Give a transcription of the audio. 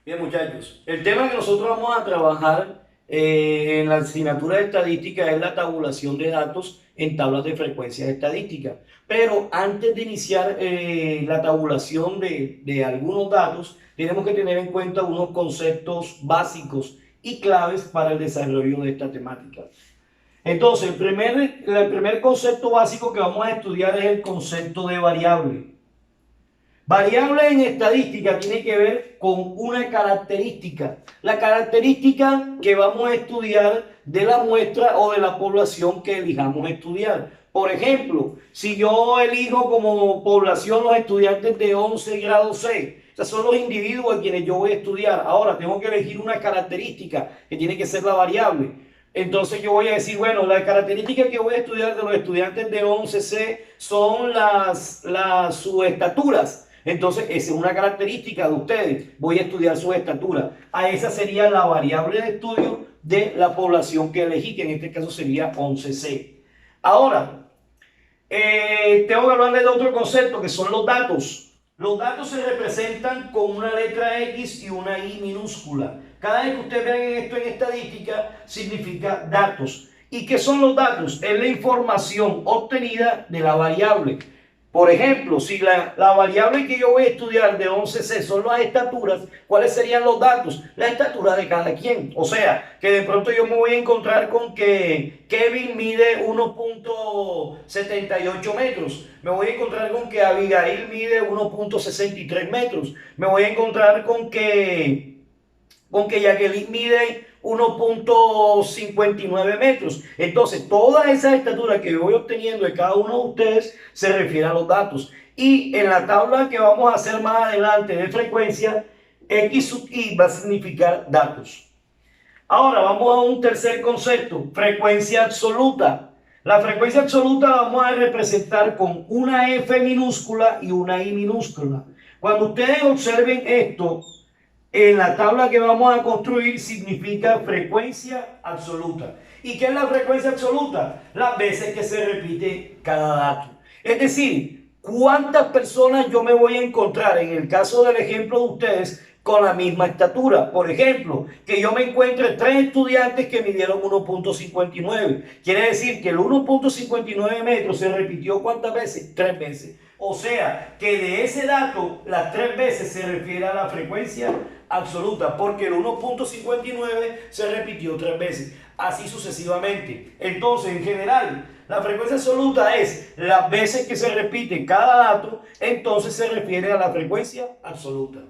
Bien, muchachos, el tema que nosotros vamos a trabajar en la asignatura de estadística es la tabulación de datos en tablas de frecuencias estadísticas. Pero antes de iniciar la tabulación de algunos datos, tenemos que tener en cuenta unos conceptos básicos y claves para el desarrollo de esta temática. Entonces, el primer concepto básico que vamos a estudiar es el concepto de variable. Variable en estadística tiene que ver con una característica, la característica que vamos a estudiar de la muestra o de la población que elijamos estudiar. Por ejemplo, si yo elijo como población los estudiantes de 11 grado C, esos son los individuos a quienes yo voy a estudiar. Ahora tengo que elegir una característica que tiene que ser la variable. Entonces yo voy a decir, bueno, la característica que voy a estudiar de los estudiantes de 11C son sus estaturas. Entonces, esa es una característica de ustedes. Voy a estudiar sus estaturas. A esa sería la variable de estudio de la población que elegí, que en este caso sería 11C. Ahora, tengo que hablarles de otro concepto que son los datos. Los datos se representan con una letra X y una Y minúscula. Cada vez que ustedes vean esto en estadística, significa datos. ¿Y qué son los datos? Es la información obtenida de la variable. Por ejemplo, si la variable que yo voy a estudiar de 11C son las estaturas, ¿cuáles serían los datos? La estatura de cada quien. O sea, que de pronto yo me voy a encontrar con que Kevin mide 1,78 metros. Me voy a encontrar con que Abigail mide 1,63 metros. Me voy a encontrar con que Jacqueline mide 1,59 metros. Entonces, todas esas estaturas que voy obteniendo de cada uno de ustedes se refiere a los datos. Y en la tabla que vamos a hacer más adelante de frecuencia, X sub Y va a significar datos. Ahora vamos a un tercer concepto, frecuencia absoluta. La frecuencia absoluta la vamos a representar con una F minúscula y una I minúscula. Cuando ustedes observen esto, en la tabla que vamos a construir significa frecuencia absoluta. ¿Y qué es la frecuencia absoluta? Las veces que se repite cada dato. Es decir, cuántas personas yo me voy a encontrar, en el caso del ejemplo de ustedes, con la misma estatura. Por ejemplo, que yo me encuentre 3 estudiantes que midieron 1,59. Quiere decir que el 1,59 metros se repitió ¿cuántas veces? 3 veces. O sea, que de ese dato, las 3 veces se refiere a la frecuencia absoluta, porque el 1,59 se repitió 3 veces, así sucesivamente. Entonces, en general, la frecuencia absoluta es las veces que se repite cada dato, entonces se refiere a la frecuencia absoluta.